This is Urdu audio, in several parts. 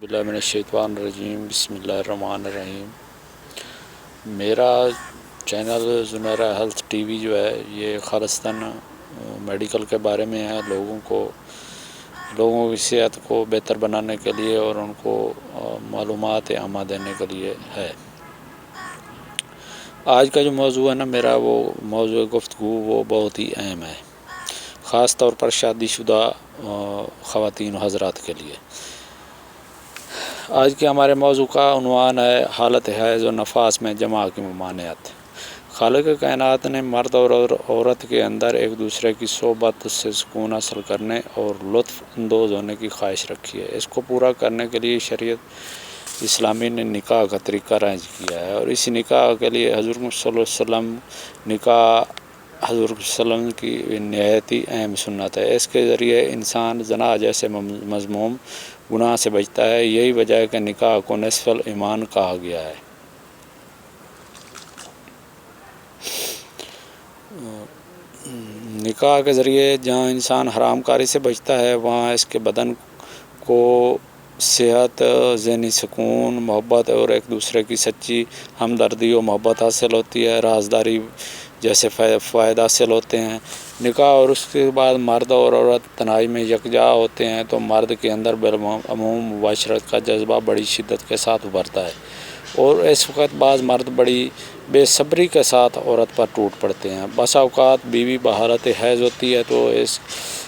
باللہ من الشیطان الرجیم، بسم اللہ الرحمن الرحیم۔ میرا چینل زمیرہ ہیلتھ ٹی وی جو ہے یہ خالصتاً میڈیکل کے بارے میں ہے، لوگوں کی صحت کو بہتر بنانے کے لیے اور ان کو معلومات عامہ دینے کے لیے ہے۔ آج کا جو موضوع ہے نا میرا، وہ موضوع گفتگو وہ بہت ہی اہم ہے، خاص طور پر شادی شدہ خواتین و حضرات کے لیے۔ آج کے ہمارے موضوع کا عنوان ہے حالت حیض و نفاس میں جماع کی ممانعت۔ خالق کائنات نے مرد اور عورت کے اندر ایک دوسرے کی صحبت سے سکون حاصل کرنے اور لطف اندوز ہونے کی خواہش رکھی ہے۔ اس کو پورا کرنے کے لیے شریعت اسلامی نے نکاح کا طریقہ رائج کیا ہے، اور اسی نکاح کے لیے حضور صلی اللہ علیہ وسلم حضور صلی اللہ علیہ وسلم کی نہایت ہی اہم سنت ہے۔ اس کے ذریعے انسان زنا جیسے مذموم گناہ سے بچتا ہے۔ یہی وجہ ہے کہ نکاح کو نصف الایمان کہا گیا ہے۔ نکاح کے ذریعے جہاں انسان حرام کاری سے بچتا ہے، وہاں اس کے بدن کو صحت، ذہنی سکون، محبت اور ایک دوسرے کی سچی ہمدردی و محبت حاصل ہوتی ہے، رازداری جیسے فوائد حاصل ہوتے ہیں۔ نکاح اور اس کے بعد مرد اور عورت تنہائی میں یکجا ہوتے ہیں تو مرد کے اندر بالعموم مباشرت کا جذبہ بڑی شدت کے ساتھ ابھرتا ہے، اور اس وقت بعض مرد بڑی بے صبری کے ساتھ عورت پر ٹوٹ پڑتے ہیں۔ بسا اوقات بیوی بحالت حیض ہوتی ہے تو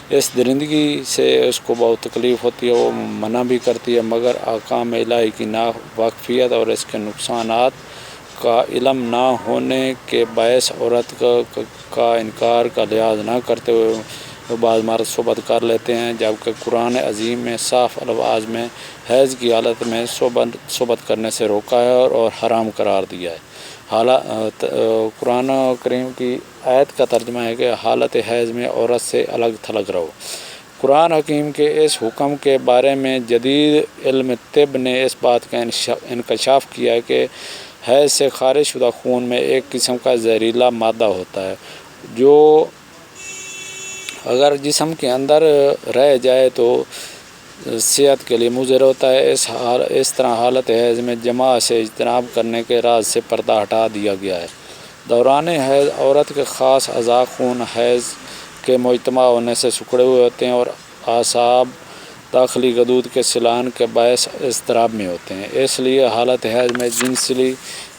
اس درندگی سے اس کو بہت تکلیف ہوتی ہے، وہ منع بھی کرتی ہے، مگر احکام الہی کی ناواقفیت اور اس کے نقصانات کا علم نہ ہونے کے باعث عورت کا انکار کا لحاظ نہ کرتے ہوئے بعض مرد صحبت کر لیتے ہیں، جبکہ قرآن عظیم میں صاف الفاظ میں حیض کی حالت میں صحبت کرنے سے روکا ہے اور حرام قرار دیا ہے۔ قرآن کریم کی آیت کا ترجمہ ہے کہ حالت حیض میں عورت سے الگ تھلگ رہو۔ قرآن حکیم کے اس حکم کے بارے میں جدید علم طب نے اس بات کا انکشاف کیا ہے کہ حیض سے خارج شدہ خون میں ایک قسم کا زہریلا مادہ ہوتا ہے جو اگر جسم کے اندر رہ جائے تو صحت کے لیے مضر ہوتا ہے۔ اس طرح حالت حیض میں جماع سے اجتناب کرنے کے راز سے پردہ ہٹا دیا گیا ہے۔ دوران حیض عورت کے خاص اعضاء خون حیض کے مجتمع ہونے سے سکڑے ہوئے ہوتے ہیں اور اعصاب داخلی غدود کے سیلان کے باعث اضطراب میں ہوتے ہیں۔ اس لیے حالت حیض میں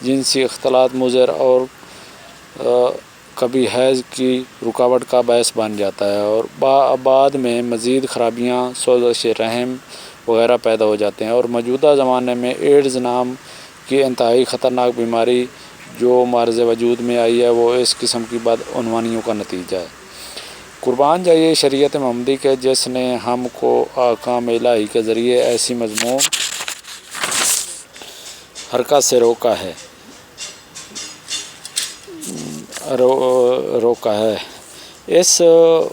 جنسی اختلاط مضر اور کبھی حیض کی رکاوٹ کا باعث بن جاتا ہے، اور بعد میں مزید خرابیاں، سوزش رحم وغیرہ پیدا ہو جاتے ہیں۔ اور موجودہ زمانے میں ایڈز نام کی انتہائی خطرناک بیماری جو معرض وجود میں آئی ہے، وہ اس قسم کی بدعنوانیوں کا نتیجہ ہے۔ قربان جائیے شریعت محمدی کے، جس نے ہم کو احکام الہی کے ذریعے ایسی مذموم حرکت سے روکا ہے۔ اس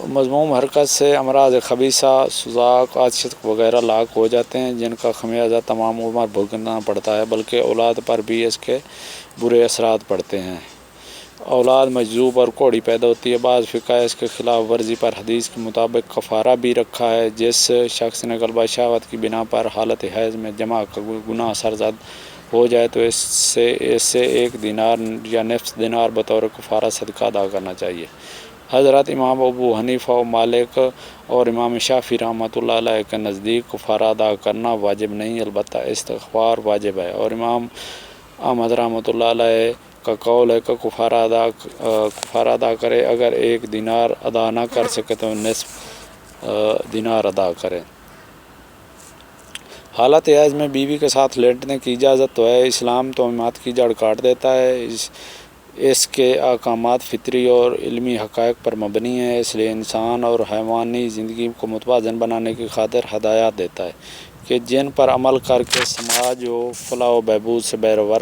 مذموم حرکت سے امراض خبیثہ، سوزاک، عطشت وغیرہ لاحق ہو جاتے ہیں، جن کا خمیازہ تمام عمر بھگتنا پڑتا ہے، بلکہ اولاد پر بھی اس کے برے اثرات پڑتے ہیں۔ اولاد مجذوب اور کوڑی پیدا ہوتی ہے۔ بعض فقہ اس کے خلاف ورزی پر حدیث کے مطابق کفارہ بھی رکھا ہے۔ جس شخص نے غلبہ شہوت کی بنا پر حالت حیض میں جماع کا گناہ سرزد ہو جائے تو اسے 1 دینار یا نصف دینار بطور کفارہ صدقہ ادا کرنا چاہیے۔ حضرت امام ابو حنیفہ و مالک اور امام شافعی رحمۃ اللہ علیہ کے نزدیک کفارہ ادا کرنا واجب نہیں، البتہ استغفار واجب ہے، اور امام احمد رحمۃ اللہ علیہ کا قول ہے کہ کفارہ ادا کرے، اگر 1 دینار ادا نہ کر سکے تو نصف دینار ادا کرے۔ حالت حیض میں بیوی کے ساتھ لیٹنے کی اجازت تو ہے، اسلام توہمات کی جڑ کاٹ دیتا ہے۔ اس کے احکامات فطری اور علمی حقائق پر مبنی ہیں، اس لیے انسان اور حیوانی زندگی کو متوازن بنانے کی خاطر ہدایات دیتا ہے کہ جن پر عمل کر کے سماج و فلاح و بہبود سے بہرور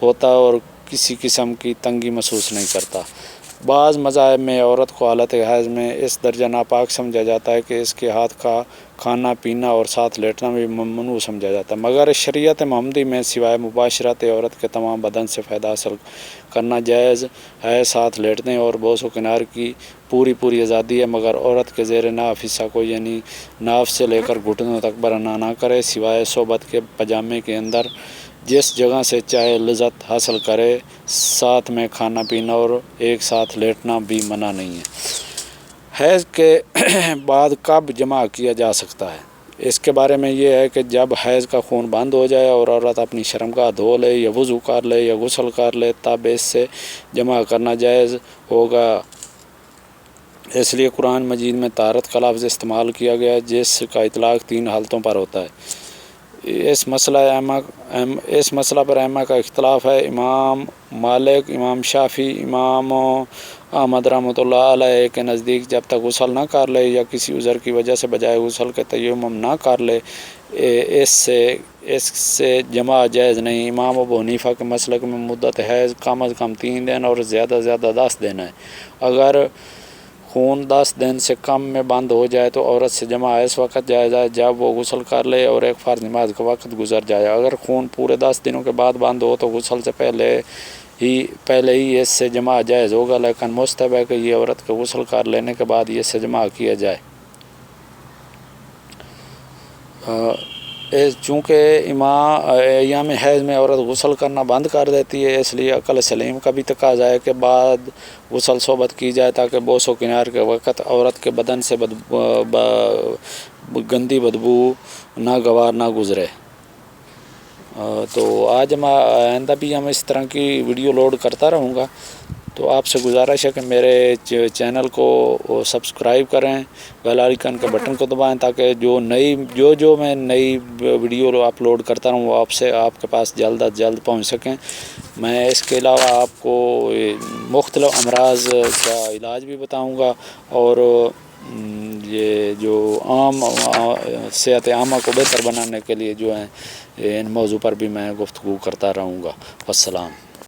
ہوتا ہے اور کسی قسم کی تنگی محسوس نہیں کرتا۔ بعض مذاہب میں عورت کو حالت حیض میں اس درجہ ناپاک سمجھا جاتا ہے کہ اس کے ہاتھ کا کھانا پینا اور ساتھ لیٹنا بھی ممنوع سمجھا جاتا ہے، مگر شریعت محمدی میں سوائے مباشرت عورت کے تمام بدن سے فائدہ حاصل کرنا جائز ہے۔ ساتھ لیٹنے اور بوس و کنار کی پوری آزادی ہے، مگر عورت کے زیر ناف حصہ کو یعنی ناف سے لے کر گھٹنوں تک برہنہ نہ کرے، سوائے صحبت کے پاجامے کے اندر جس جگہ سے چاہے لذت حاصل کرے۔ ساتھ میں کھانا پینا اور ایک ساتھ لیٹنا بھی منع نہیں ہے۔ حیض کے بعد کب جماع کیا جا سکتا ہے؟ اس کے بارے میں یہ ہے کہ جب حیض کا خون بند ہو جائے اور عورت اپنی شرمگاہ دھو لے یا وضو کر لے یا غسل کر لے تب اس سے جماع کرنا جائز ہوگا۔ اس لیے قرآن مجید میں طہارت کا لفظ استعمال کیا گیا ہے، جس کا اطلاق 3 حالتوں پر ہوتا ہے۔ اس مسئلہ پر ائمہ کا اختلاف ہے۔ امام مالک، امام شافعی، امام احمد رحمۃ اللہ علیہ کے نزدیک جب تک غسل نہ کر لے یا کسی عذر کی وجہ سے بجائے غسل کے تیمم نہ کر لے اس سے جماع جائز نہیں۔ امام ابو حنیفہ کے مسلک میں مدت حیض کم از کم 3 دن اور زیادہ 10 دن ہے۔ اگر خون 10 دن سے کم میں بند ہو جائے تو عورت سے جماع اس وقت جائز ہے جب وہ غسل کر لے اور ایک فرض نماز کا وقت گزر جائے۔ اگر خون پورے 10 دنوں کے بعد بند ہو تو غسل سے پہلے ہی اس سے جماع جائز ہوگا، لیکن مستحب ہے کہ یہ عورت کے غسل کر لینے کے بعد یہ سے جماع کیا جائے۔ چونکہ ایام حیض میں عورت غسل کرنا بند کر دیتی ہے، اس لیے عقل سلیم کا بھی تقاضا ہے کہ بعد غسل صحبت کی جائے تاکہ بوس و کنار کے وقت عورت کے بدن سے گندی بدبو ناگوار نہ گزرے۔ تو آج آئندہ بھی ہم اس طرح کی ویڈیو لوڈ کرتا رہوں گا، تو آپ سے گزارش ہے کہ میرے چینل کو سبسکرائب کریں، بیل آئیکن کے بٹن کو دبائیں تاکہ جو میں نئی ویڈیو اپلوڈ کرتا رہوں وہ آپ کے پاس جلد از جلد پہنچ سکیں۔ میں اس کے علاوہ آپ کو مختلف امراض کا علاج بھی بتاؤں گا، اور یہ جو عام صحت عامہ کو بہتر بنانے کے لیے جو ہیں ان موضوع پر بھی میں گفتگو کرتا رہوں گا۔ والسلام۔